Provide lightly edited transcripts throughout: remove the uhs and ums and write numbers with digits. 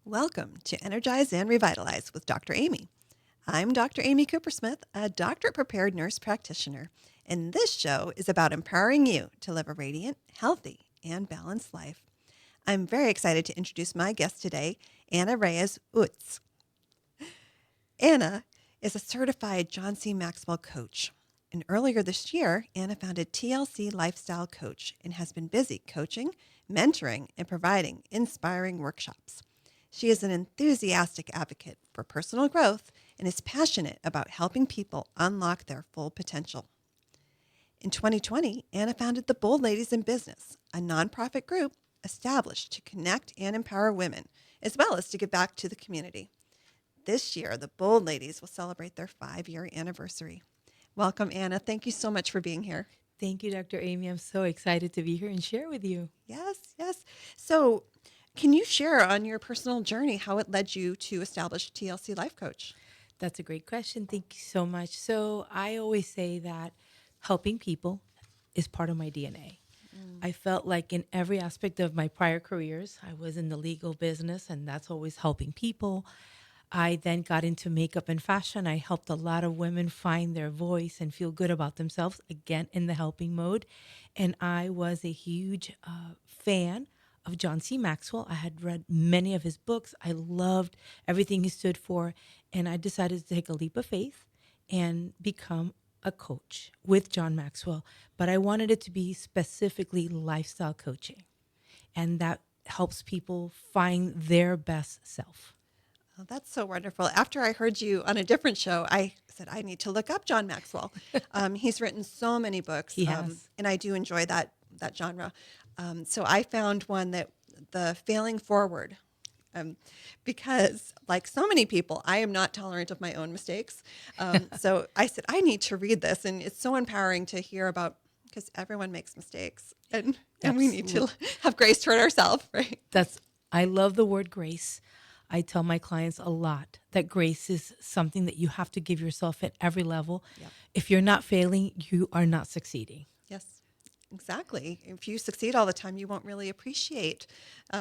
Welcome to Energize and Revitalize with Dr. Amy. I'm Dr. Amy Coopersmith, a doctorate-prepared nurse practitioner, and this show is about empowering you to live a radiant, healthy, and balanced life. I'm very excited to introduce my guest today, Ana Reyes-Ouzts. Ana is a certified John C. Maxwell coach. And earlier this year, Ana founded TLC Lifestyle Coach and has been busy coaching, mentoring, and providing inspiring workshops. She is an enthusiastic advocate for personal growth and is passionate about helping people unlock their full potential. In 2020, Ana founded the Bold Ladies in Business, a nonprofit group established to connect and empower women, as well as to give back to the community. This year, the Bold Ladies will celebrate their 5-year anniversary. Welcome, Ana. Thank you so much for being here. Thank you, Dr. Amy. I'm so excited to be here and share with you. Yes. So, can you share on your personal journey how it led you to establish TLC Life Coach? That's a great question. Thank you so much. So I always say that helping people is part of my DNA. I felt like in every aspect of my prior careers, I was in the legal business, and that's always helping people. I then got into makeup and fashion. I helped a lot of women find their voice and feel good about themselves, again, in the helping mode. And I was a huge fan of John C. Maxwell. I had read many of his books. I loved everything he stood for. And I decided to take a leap of faith and become a coach with John Maxwell. But I wanted it to be specifically lifestyle coaching. And that helps people find their best self. Oh, that's so wonderful. After I heard you on a different show, I said, I need to look up John Maxwell. He's written so many books. He has. And I do enjoy that genre. So I found one that the Failing Forward, because like so many people, I am not tolerant of my own mistakes. So I said, I need to read this. And it's so empowering to hear about, because everyone makes mistakes and we need to have grace toward ourselves, right? I love the word grace. I tell my clients a lot that grace is something that you have to give yourself at every level. Yep. If you're not failing, you are not succeeding. Yes, exactly. If you succeed all the time, you won't really appreciate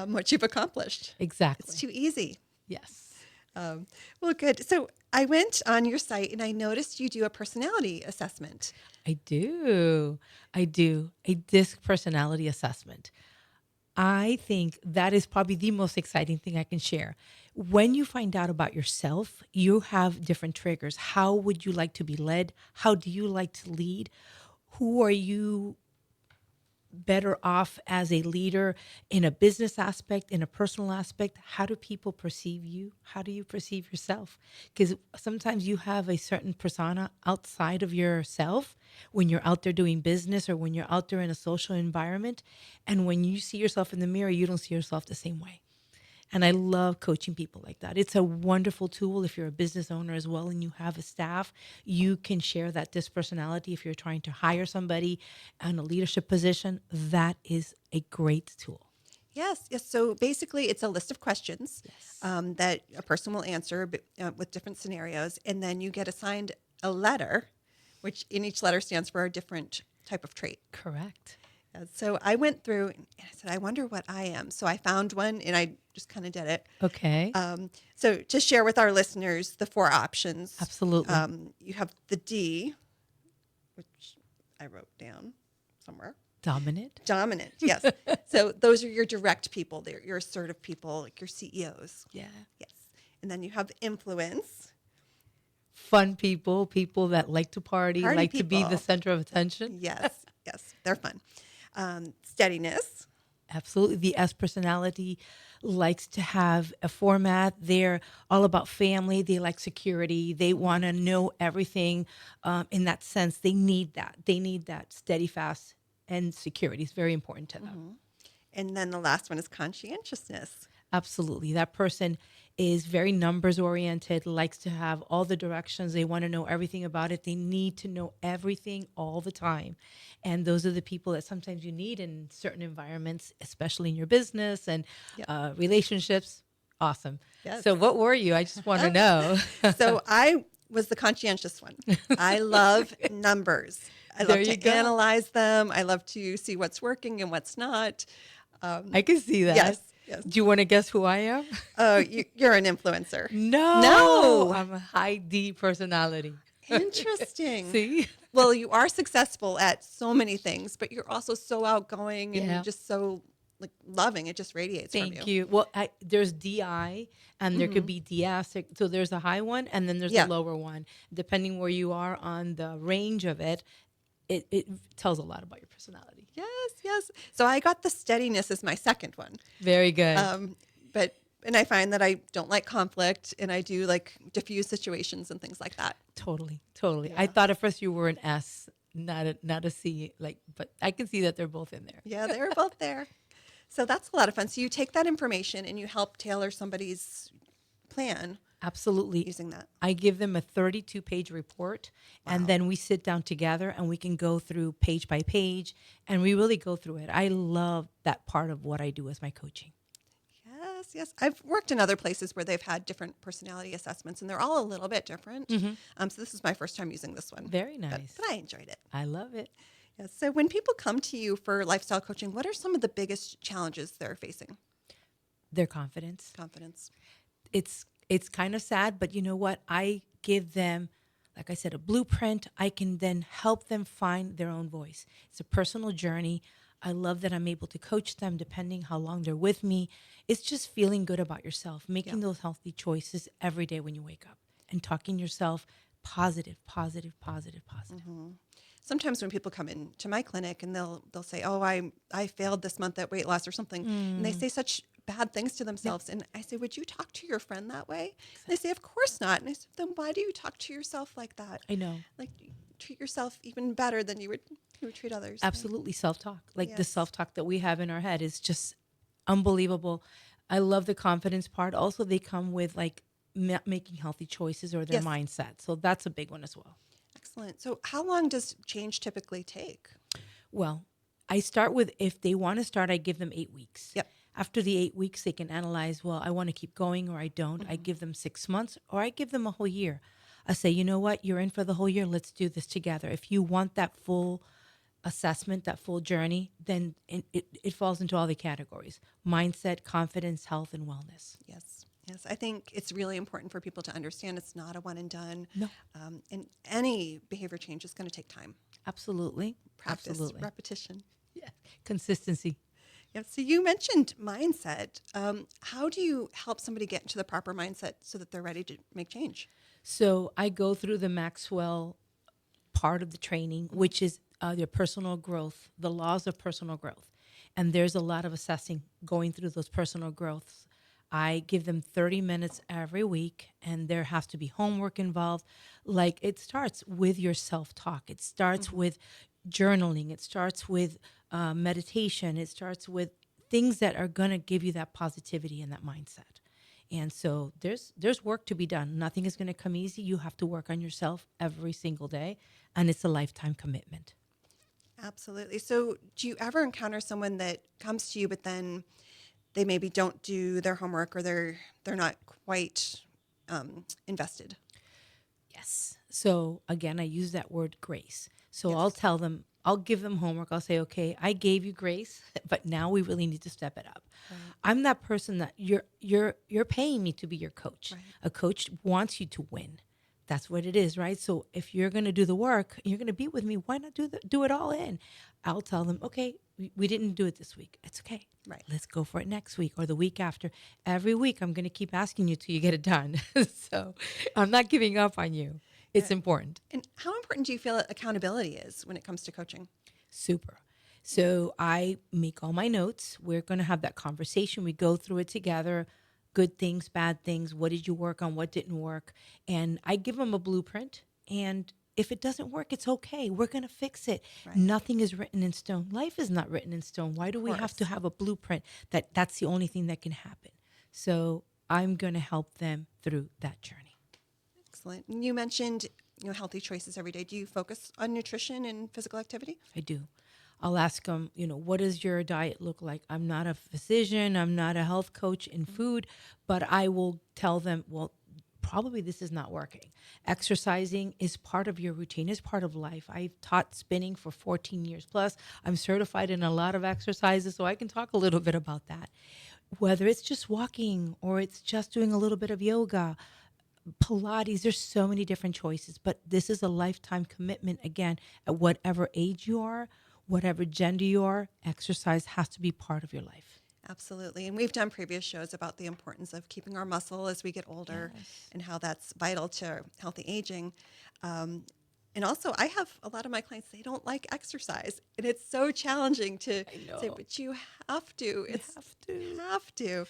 what you've accomplished. Exactly. It's too easy. Yes. Well, good. So I went on your site and I noticed you do a personality assessment. I do. A DISC personality assessment. I think that is probably the most exciting thing I can share. When you find out about yourself, you have different triggers. How would you like to be led? How do you like to lead? Who are you better off as a leader in a business aspect, in a personal aspect? How do people perceive you? How do you perceive yourself? Because sometimes you have a certain persona outside of yourself when you're out there doing business or when you're out there in a social environment. And when you see yourself in the mirror, you don't see yourself the same way. And I love coaching people like that. It's a wonderful tool if you're a business owner as well and you have a staff. You can share that DISC personality if you're trying to hire somebody in a leadership position. That is a great tool. Yes. So basically, it's a list of questions that a person will answer with different scenarios. And then you get assigned a letter, which in each letter stands for a different type of trait. Correct. So I went through and I said, I wonder what I am. So I found one and I just kind of did it. Okay. So to share with our listeners the 4 options. Absolutely. You have the D, which I wrote down somewhere. Dominant, yes. So those are your direct people. They're your assertive people, like your CEOs. Yeah. Yes. And then you have influence. Fun people that like to party like to be the center of attention. Yes. They're fun. Steadiness. Absolutely. The S personality likes to have a format. They're all about family. They like security. They want to know everything. In that sense, they need that. They need that steady, fast, and security is very important to them. Mm-hmm. And then the last one is conscientiousness. Absolutely. That person is very numbers oriented, likes to have all the directions. They want to know everything about it. They need to know everything all the time. And those are the people that sometimes you need in certain environments, especially in your business and relationships. Awesome. Yes. So what were you? I just want to know. So I was the conscientious one. I love numbers. I love to analyze them. I love to see what's working and what's not. I can see that. Yes. Yes. Do you want to guess who I am? Oh, you're an influencer. No, I'm a high D personality. Interesting. See? Well, you are successful at so many things, but you're also so outgoing and Yeah. just so like loving. It just radiates from Thank you. Well, there's DI and there could be DS. So there's a high one and then there's Yeah. a lower one. Depending where you are on the range of it, it tells a lot about your personality. Yes, yes. So I got the steadiness as my second one. Very good. And I find that I don't like conflict and I do like diffuse situations and things like that. Totally. Yeah. I thought at first you were an S, not a C. But I can see that they're both in there. Yeah, they were both there. So that's a lot of fun. So you take that information and you help tailor somebody's plan Absolutely. using that. I give them a 32-page report, and then we sit down together and we can go through page by page, and we really go through it. I love that part of what I do as my coaching. Yes, yes. I've worked in other places where they've had different personality assessments, and they're all a little bit different. So this is my first time using this one. Very nice. But I enjoyed it. I love it. Yes. So when people come to you for lifestyle coaching, what are some of the biggest challenges they're facing? Their confidence. Confidence. It's kind of sad, but you know what? I give them, like I said, a blueprint. I can then help them find their own voice. It's a personal journey. I love that I'm able to coach them depending how long they're with me. It's just feeling good about yourself, making those healthy choices every day when you wake up and talking yourself positive. Sometimes when people come into my clinic and they'll say, "Oh, I failed this month at weight loss or something," and they say such bad things to themselves, and I say, "Would you talk to your friend that way?" And they say, "Of course not." And I said, "Then why do you talk to yourself like that?" I know. Like treat yourself even better than you would treat others. Absolutely self-talk. Like the Yes. self-talk that we have in our head is just unbelievable. I love the confidence part. Also, they come with like making healthy choices or their Yes. mindset. So that's a big one as well. Excellent. So how long does change typically take? Well, I start with, if they want to start, I give them 8 weeks. Yep. After the 8 weeks, they can analyze, well, I want to keep going or I don't. I give them 6 months or I give them a whole year. I say, you know what? You're in for the whole year. Let's do this together. If you want that full assessment, that full journey, then it falls into all the categories: mindset, confidence, health, and wellness. Yes. Yes. I think it's really important for people to understand it's not a one and done. No. And any behavior change is going to take time. Absolutely. Practice, Absolutely. repetition. Yeah. Consistency. Yeah. So you mentioned mindset. How do you help somebody get into the proper mindset so that they're ready to make change? So I go through the Maxwell part of the training, which is their personal growth, the laws of personal growth. And there's a lot of assessing going through those personal growths. I give them 30 minutes every week, and there has to be homework involved. Like, it starts with your self-talk. It starts with journaling. It starts with meditation. It starts with things that are going to give you that positivity and that mindset. And so there's work to be done. Nothing is going to come easy. You have to work on yourself every single day, and it's a lifetime commitment. Absolutely. So do you ever encounter someone that comes to you, but then they maybe don't do their homework or they're not quite invested? Yes. So again, I use that word grace. So I'll tell them, I'll give them homework. I'll say, okay, I gave you grace, but now we really need to step it up. Right. I'm that person that you're paying me to be your coach. Right. A coach wants you to win. That's what it is, right? So if you're going to do the work, you're going to be with me, why not do it all in? I'll tell them, okay, we didn't do it this week. It's okay. Right. Let's go for it next week or the week after. Every week, I'm going to keep asking you till you get it done. So I'm not giving up on you. It's important. And how important do you feel accountability is when it comes to coaching? Super. So I make all my notes. We're going to have that conversation. We go through it together. Good things, bad things. What did you work on? What didn't work? And I give them a blueprint. And if it doesn't work, it's okay. We're going to fix it. Right. Nothing is written in stone. Life is not written in stone. Why do we have to have a blueprint that's the only thing that can happen? So I'm going to help them through that journey. Excellent. And you mentioned healthy choices every day. Do you focus on nutrition and physical activity? I do. I'll ask them, what does your diet look like? I'm not a physician. I'm not a health coach in food, but I will tell them, well, probably this is not working. Exercising is part of your routine, is part of life. I've taught spinning for 14 years plus. I'm certified in a lot of exercises, so I can talk a little bit about that. whether it's just walking or it's just doing a little bit of yoga, Pilates, there's so many different choices, but this is a lifetime commitment. Again, at whatever age you are, whatever gender you are, exercise has to be part of your life. Absolutely. And we've done previous shows about the importance of keeping our muscle as we get older and how that's vital to healthy aging. And also, I have a lot of my clients, they don't like exercise. And it's so challenging to say, but you have to. You have to.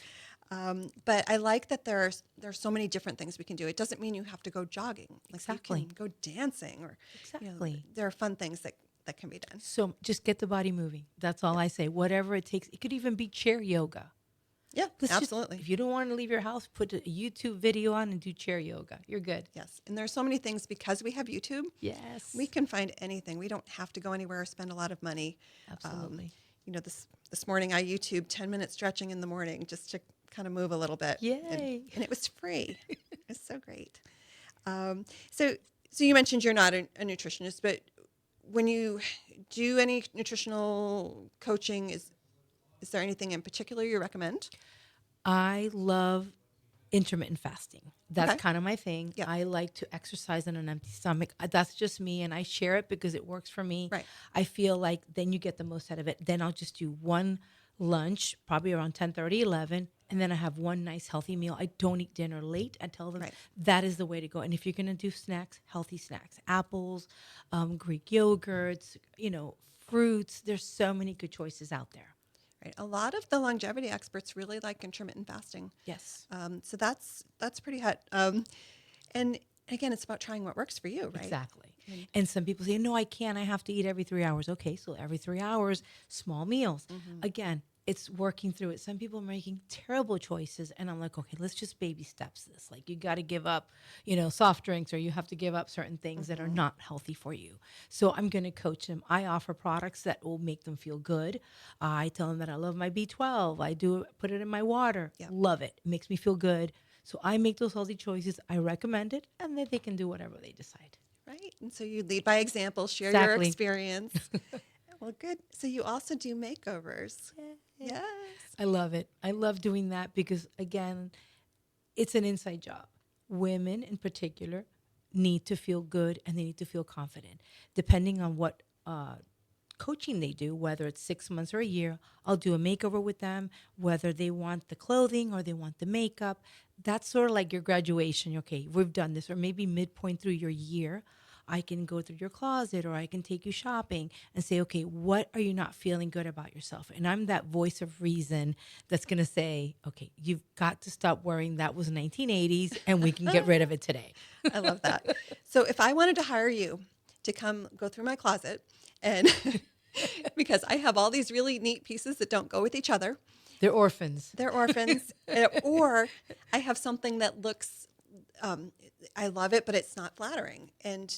But I like that there's so many different things we can do. It doesn't mean you have to go jogging. Like Exactly. you can go dancing or there are fun things that can be done. So just get the body moving. That's all I say. Whatever it takes. It could even be chair yoga. Yeah, absolutely. If you don't want to leave your house, put a YouTube video on and do chair yoga. You're good. Yes. And there's so many things because we have YouTube. Yes. We can find anything. We don't have to go anywhere or spend a lot of money. Absolutely. This morning I YouTube 10-minute stretching in the morning just to kind of move a little bit. Yay. And it was free. It's so great. So you mentioned you're not a nutritionist, but when you do any nutritional coaching, is there anything in particular you recommend? I love intermittent fasting. That's Okay. kind of my thing. Yeah. I like to exercise on an empty stomach. That's just me, and I share it because it works for me. Right. I feel like then you get the most out of it. Then I'll just do one lunch, probably around 10:30, 11, and then I have one nice healthy meal. I don't eat dinner late. I tell them that is the way to go. And if you're going to do snacks, healthy snacks, apples, Greek yogurts, fruits, there's so many good choices out there. Right. A lot of the longevity experts really like intermittent fasting. Yes. So that's pretty hot. And again, it's about trying what works for you, right? Exactly. And some people say, no, I can't. I have to eat every 3 hours. Okay, so every 3 hours, small meals. Again, it's working through it. Some people are making terrible choices. And I'm like, okay, let's just baby steps this. Like you got to give up, soft drinks, or you have to give up certain things that are not healthy for you. So I'm going to coach them. I offer products that will make them feel good. I tell them that I love my B12. I put it in my water. Yeah. Love it. It makes me feel good. So I make those healthy choices. I recommend it, and then they can do whatever they decide. Right. And so you lead by example, share your experience. Well, good. So you also do makeovers. Yes. I love it. I love doing that because, again, it's an inside job. Women in particular need to feel good and they need to feel confident. Depending on what coaching they do, whether it's 6 months or a year, I'll do a makeover with them, whether they want the clothing or they want the makeup. That's sort of like your graduation. Okay, we've done this, or maybe midpoint through your year, I can go through your closet or I can take you shopping and say, okay, what are you not feeling good about yourself? And I'm that voice of reason that's going to say, okay, you've got to stop worrying. That was 1980s and we can get rid of it today. I love that. So if I wanted to hire you to come go through my closet and because I have all these really neat pieces that don't go with each other. They're orphans. Or I have something that looks, I love it, but it's not flattering. And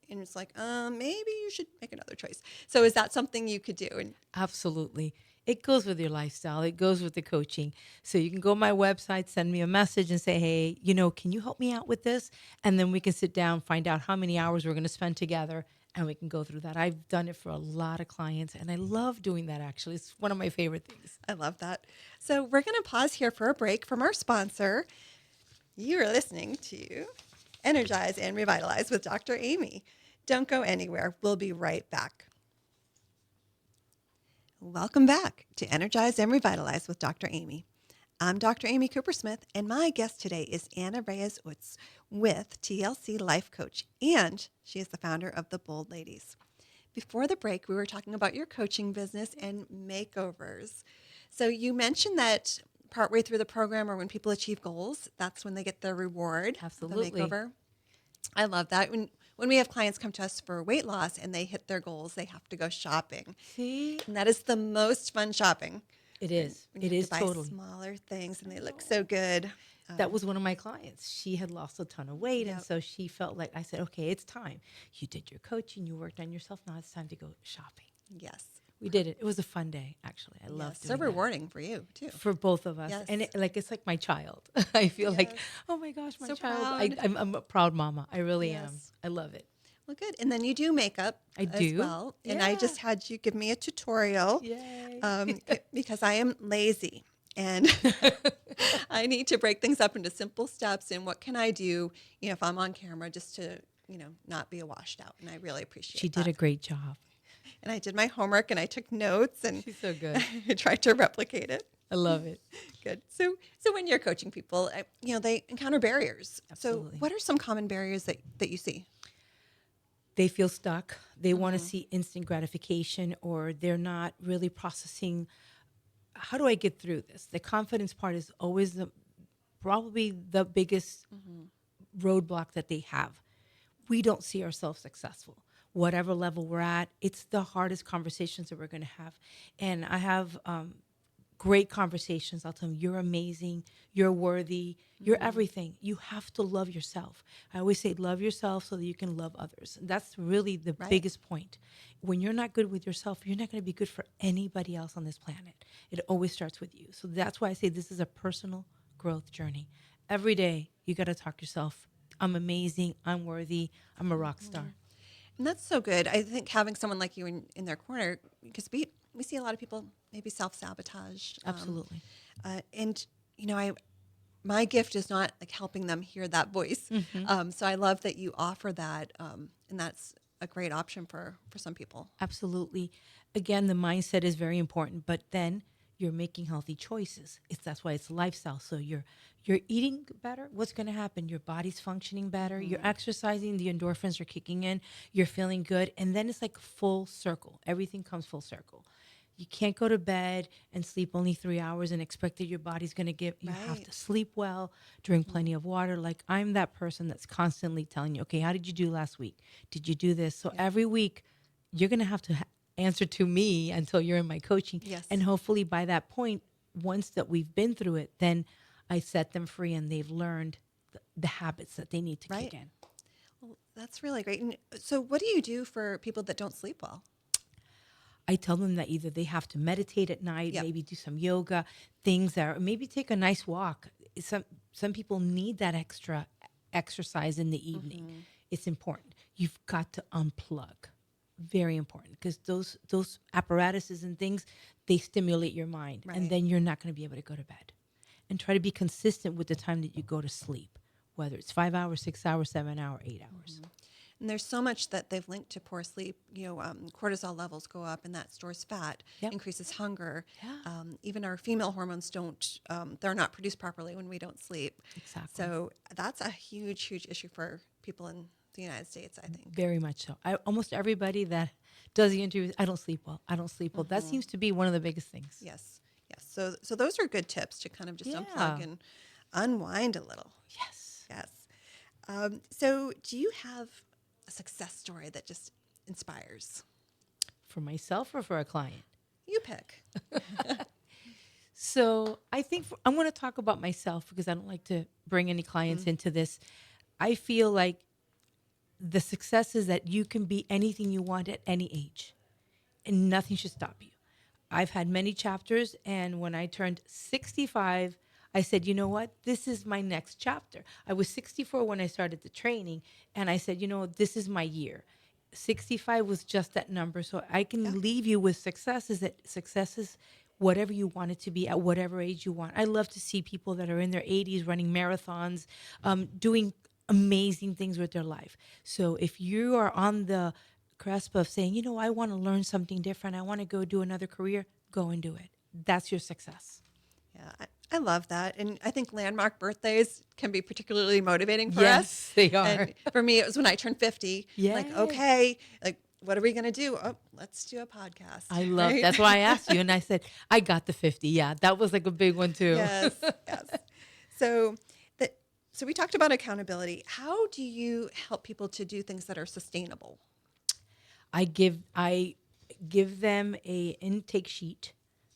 it's like, maybe you should make another choice. So is that something you could do? And absolutely. It goes with your lifestyle. It goes with the coaching. So you can go to my website, send me a message and say, hey, can you help me out with this? And then we can sit down, find out how many hours we're going to spend together, and we can go through that. I've done it for a lot of clients, and I love doing that, actually. It's one of my favorite things. I love that. So we're going to pause here for a break from our sponsor. You are listening to Energize and Revitalize with Dr. Amy. Don't go anywhere. We'll be right back. Welcome back to Energize and Revitalize with Dr. Amy. I'm Dr. Amy Coopersmith, and my guest today is Ana Reyes-Ouzts with TLC Life Coach, and she is the founder of the Bold Ladies. Before the break, we were talking about your coaching business and makeovers. So you mentioned that partway through the program or when people achieve goals, that's when they get their reward. Absolutely. The makeover. I love that. When we have clients come to us for weight loss and they hit their goals, they have to go shopping. See? And that is the most fun shopping. It is. It is totally. Smaller things and they look so good. That was one of my clients. She had lost a ton of weight. And so she felt like, I said, okay, it's time. You did your coaching. You worked on yourself. Now it's time to go shopping. Yes. We did it. It was a fun day, actually. I loved doing it. So rewarding for you, too. For both of us. Yes. And it's like my child. I feel like, oh my gosh, my so child. Proud. I'm a proud mama. I really am. I love it. Well, good. And then you do makeup as well. And I just had you give me a tutorial Yay. because I am lazy. And I need to break things up into simple steps. And what can I do, if I'm on camera, just to, not be washed out. And I really appreciate She that. did a great job. And I did my homework and I took notes and She's so good. I tried to replicate it. I love it. Good. So when you're coaching people, they encounter barriers. Absolutely. So what are some common barriers that you see? They feel stuck. They want to see instant gratification, or they're not really processing, how do I get through this? The confidence part is always probably the biggest roadblock that they have. We don't see ourselves successful. Whatever level we're at, it's the hardest conversations that we're going to have. And I have great conversations. I'll tell them, you're amazing, you're worthy, you're everything. You have to love yourself. I always say, love yourself so that you can love others. And that's really the biggest point. When you're not good with yourself, you're not going to be good for anybody else on this planet. It always starts with you. So that's why I say this is a personal growth journey. Every day, you got to talk yourself, I'm amazing, I'm worthy, I'm a rock star. And that's so good. I think having someone like you in their corner, because we see a lot of people maybe self-sabotage. Absolutely. And, my gift is not like helping them hear that voice. So I love that you offer that. And that's a great option for some people. Absolutely. Again, the mindset is very important, but then you're making healthy choices. That's why it's a lifestyle. So you're eating better. What's going to happen? Your body's functioning better. You're exercising. The endorphins are kicking in. You're feeling good. And then it's like full circle. Everything comes full circle. You can't go to bed and sleep only 3 hours and expect that your body's going to give. You have to sleep well, drink plenty of water. Like, I'm that person that's constantly telling you, okay, how did you do last week? Did you do this? So every week you're going to have to answer to me until you're in my coaching. Yes. And hopefully by that point, once that we've been through it, then I set them free and they've learned the habits that they need to kick in. Well, that's really great. And so what do you do for people that don't sleep well? I tell them that either they have to meditate at night, maybe do some yoga, things that, or maybe take a nice walk. Some people need that extra exercise in the evening. It's important. You've got to unplug. Very important, because those apparatuses and things, they stimulate your mind, and then you're not going to be able to go to bed. And try to be consistent with the time that you go to sleep, whether it's 5 hours, 6 hours, 7 hours, 8 hours. And there's so much that they've linked to poor sleep. Cortisol levels go up, and that stores fat, increases hunger. Yeah. Even our female hormones they're not produced properly when we don't sleep. Exactly. So that's a huge, huge issue for people in the United States, I think. Very much so. Almost everybody that does the interviews, I don't sleep well. I don't sleep well. That seems to be one of the biggest things. Yes. So those are good tips to kind of just unplug and unwind a little. Yes. So do you have a success story that just inspires? For myself or for a client? You pick. So I think I'm going to talk about myself, because I don't like to bring any clients into this. I feel like the success is that you can be anything you want at any age, and nothing should stop you. I've had many chapters, and when I turned 65, I said, you know what? This is my next chapter. I was 64 when I started the training, and I said, this is my year. 65 was just that number, so I can leave you with success. Is that success is whatever you want it to be at whatever age you want. I love to see people that are in their 80s running marathons, doing amazing things with their life. So if you are on the cusp of saying, I want to learn something different, I want to go do another career, go and do it. That's your success. Yeah, I love that. And I think landmark birthdays can be particularly motivating for us. Yes, they are. And for me, it was when I turned 50. Yeah. Like, okay, what are we going to do? Oh, let's do a podcast. I love, that's why I asked you. And I said, I got the 50. Yeah, that was like a big one too. Yes. So we talked about accountability. How do you help people to do things that are sustainable? I give them a intake sheet.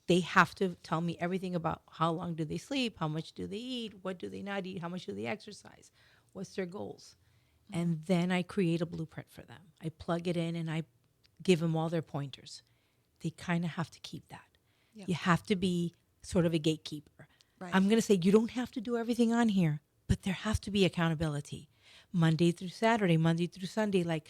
They have to tell me everything about how long do they sleep, how much do they eat, what do they not eat, how much do they exercise, what's their goals. And then I create a blueprint for them. I plug it in and I give them all their pointers. They kind of have to keep that. Yep. You have to be sort of a gatekeeper. Right. I'm going to say you don't have to do everything on here, but there has to be accountability. Monday through Saturday, Monday through Sunday, like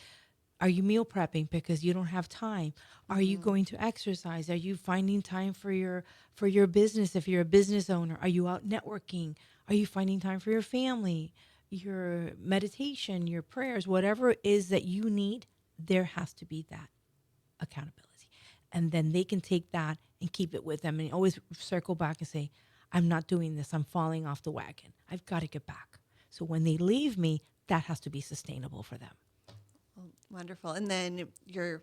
Are you meal prepping because you don't have time? Are you going to exercise? Are you finding time for your business if you're a business owner? Are you out networking? Are you finding time for your family, your meditation, your prayers, whatever it is that you need? There has to be that accountability. And then they can take that and keep it with them and always circle back and say, I'm not doing this. I'm falling off the wagon. I've got to get back. So when they leave me, that has to be sustainable for them. Well, wonderful. And then you're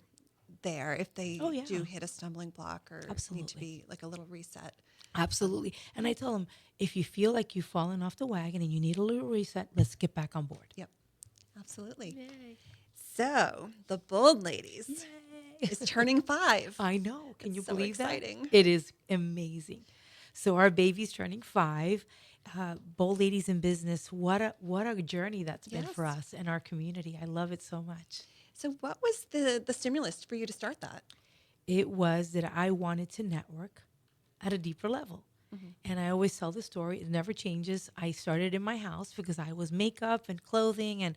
there if they Oh, yeah. do hit a stumbling block or need to Absolutely. be like a little reset. Absolutely. And I tell them, if you feel like you've fallen off the wagon and you need a little reset, let's get back on board. Yep, absolutely. Yay. So the Bold Ladies Yay. is turning 5. I know. Can you so believe exciting. that? It is amazing. So our baby's turning 5. Bold Ladies in Business. What a journey that's been for us and our community. I love it so much. So what was the stimulus for you to start that? It was that I wanted to network at a deeper level. And I always tell the story. It never changes. I started in my house because I was makeup and clothing, and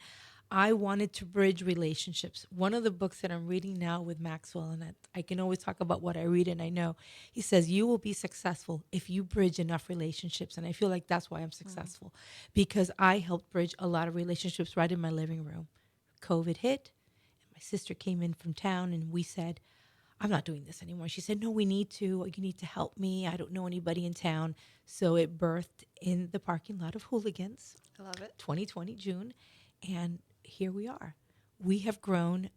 I wanted to bridge relationships. One of the books that I'm reading now with Maxwell, and I can always talk about what I read and I know, he says, you will be successful if you bridge enough relationships. And I feel like that's why I'm successful, because I helped bridge a lot of relationships right in my living room. COVID hit, and my sister came in from town, and we said, I'm not doing this anymore. She said, no, we need to. You need to help me. I don't know anybody in town. So it birthed in the parking lot of Hooligans. I love it. 2020, June. And here we are. We have grown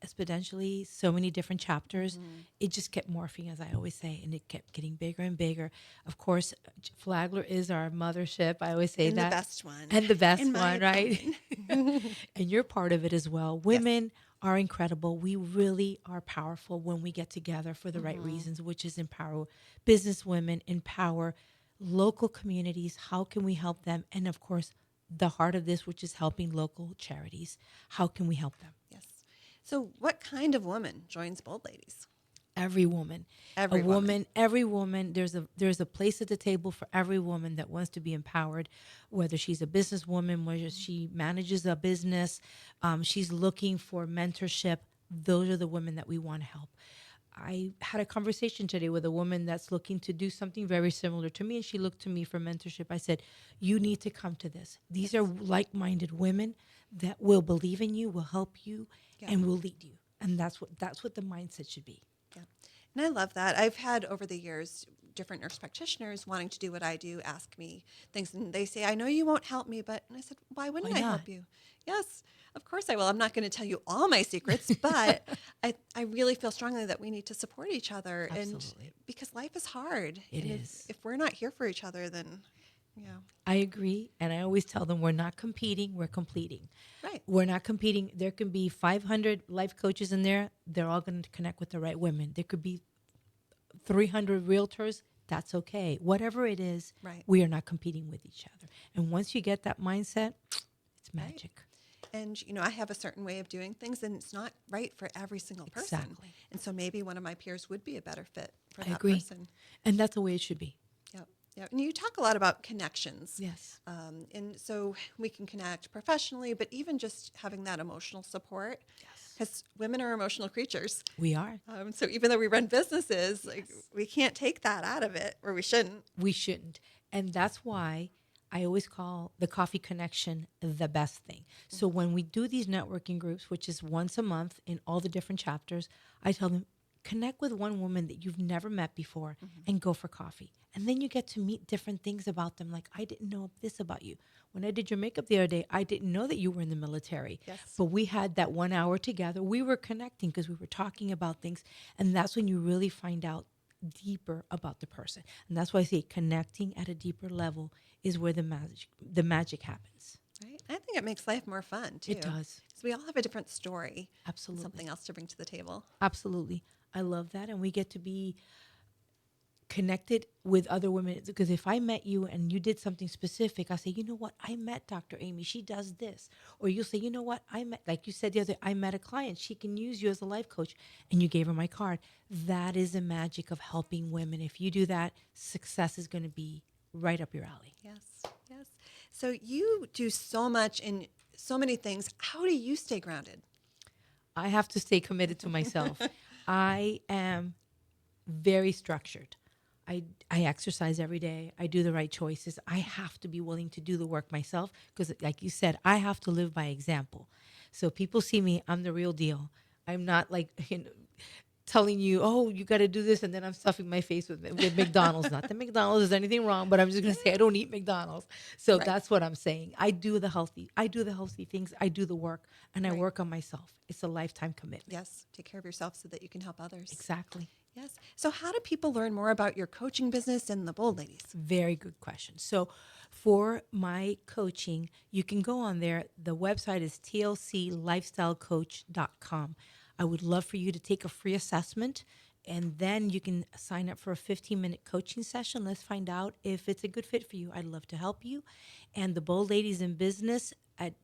exponentially, so many different chapters. It just kept morphing, as I always say, and it kept getting bigger and bigger. Of course, Flagler is our mothership. I always say and that. the best one. And the best In my one, right? And you're part of it as well. Women are incredible. We really are powerful when we get together for the right reasons, which is empower business women, empower local communities. How can we help them? And of course, the heart of this, which is helping local charities. How can we help them? Yes. So what kind of woman joins Bold Ladies? Every woman. Every woman. Every woman. There's a place at the table for every woman that wants to be empowered, whether she's a businesswoman, whether she manages a business, she's looking for mentorship. Those are the women that we want to help. I had a conversation today with a woman that's looking to do something very similar to me, and she looked to me for mentorship. I said, you need to come to this. These are like-minded women that will believe in you, will help you, and will lead you. And that's what the mindset should be. Yeah. And I love that. I've had over the years different nurse practitioners wanting to do what I do, ask me things, and they say, I know you won't help me, but, and I said, why wouldn't I help you? Yes, of course I will. I'm not going to tell you all my secrets, but I really feel strongly that we need to support each other. Absolutely. And because life is hard. It and is. If we're not here for each other, then, I agree. And I always tell them we're not competing, we're completing. Right. We're not competing. There can be 500 life coaches in there. They're all going to connect with the right women. There could be 300 realtors. That's okay. Whatever it is, we are not competing with each other. And once you get that mindset, it's magic. Right. And, I have a certain way of doing things, and it's not right for every single person. Exactly. And so maybe one of my peers would be a better fit for I that agree. person. And that's the way it should be. Yep. Yeah, and you talk a lot about connections. Yes. And so we can connect professionally, but even just having that emotional support. Yes. Because women are emotional creatures. We are. So even though we run businesses, like we can't take that out of it, or we shouldn't. We shouldn't. And that's why I always call the coffee connection the best thing. So when we do these networking groups, which is once a month in all the different chapters, I tell them, connect with one woman that you've never met before and go for coffee. And then you get to meet different things about them. Like, I didn't know this about you. When I did your makeup the other day, I didn't know that you were in the military. Yes. But we had that 1 hour together. We were connecting because we were talking about things. And that's when you really find out deeper about the person. And that's why I say connecting at a deeper level is where the magic happens. Right. I think it makes life more fun, too. It does. So we all have a different story. Absolutely. Something else to bring to the table. Absolutely. I love that. And we get to be connected with other women. Because if I met you and you did something specific, I say, you know what? I met Dr. Amy. She does this. Or you'll say, you know what? Like you said the other day, I met a client. She can use you as a life coach. And you gave her my card. That is the magic of helping women. If you do that, success is going to be right up your alley. Yes. Yes. So you do so much in so many things. How do you stay grounded? I have to stay committed to myself. I am very structured. I exercise every day. I do the right choices. I have to be willing to do the work myself because, like you said, I have to live by example. So people see me, I'm the real deal. I'm not like, telling you, oh, you got to do this, and then I'm stuffing my face with McDonald's. Not that McDonald's is anything wrong, but I'm just going to say I don't eat McDonald's. So Right. that's what I'm saying. I do the healthy things. I do the work, and I Right. work on myself. It's a lifetime commitment. Yes. Take care of yourself so that you can help others. Exactly. Yes. So how do people learn more about your coaching business and the Bold Ladies? Very good question. So for my coaching, you can go on there. The website is tlclifestylecoach.com. I would love for you to take a free assessment, and then you can sign up for a 15-minute coaching session. Let's find out if it's a good fit for you. I'd love to help you. And the Bold Ladies in Business at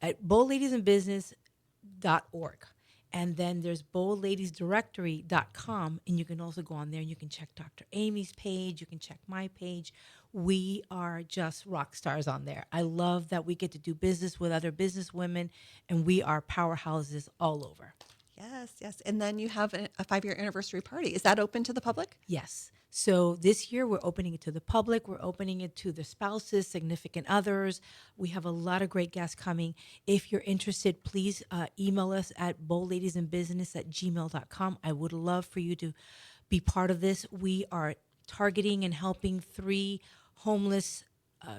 boldladiesinbusiness.org. And then there's boldladiesdirectory.com. And you can also go on there and you can check Dr. Amy's page. You can check my page. We are just rock stars on there. I love that we get to do business with other business women, and we are powerhouses all over. Yes, yes. And then you have a 5-year anniversary party. Is that open to the public? Yes. So this year we're opening it to the public. We're opening it to the spouses, significant others. We have a lot of great guests coming. If you're interested, please email us at boldladiesinbusiness@gmail.com. I would love for you to be part of this. We are targeting and helping 3 homeless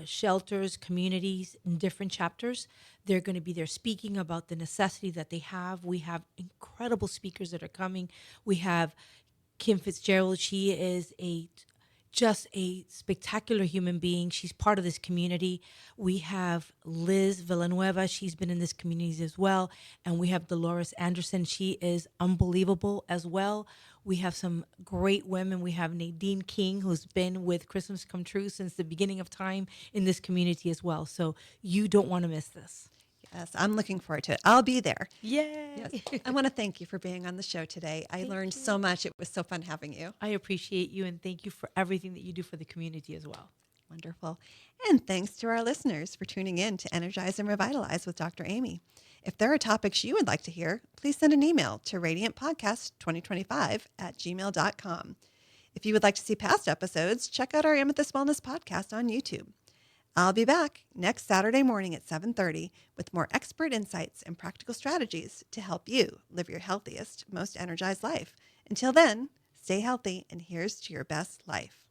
shelters, communities in different chapters. They're going to be there speaking about the necessity that they have. We have incredible speakers that are coming. We have Kim Fitzgerald. She is just a spectacular human being. She's part of this community. We have Liz Villanueva. She's been in this community as well. And we have Dolores Anderson. She is unbelievable as well. We have some great women. We have Nadine King, who's been with Christmas Come True since the beginning of time in this community as well. So you don't want to miss this. Yes, I'm looking forward to it. I'll be there. Yay. Yes. I want to thank you for being on the show today. I learned so much. It was so fun having you. I appreciate you, and thank you for everything that you do for the community as well. Wonderful. And thanks to our listeners for tuning in to Energize and Revitalize with Dr. Amy. If there are topics you would like to hear, please send an email to radiantpodcast2025@gmail.com. If you would like to see past episodes, check out our Amethyst Wellness podcast on YouTube. I'll be back next Saturday morning at 7:30 with more expert insights and practical strategies to help you live your healthiest, most energized life. Until then, stay healthy and here's to your best life.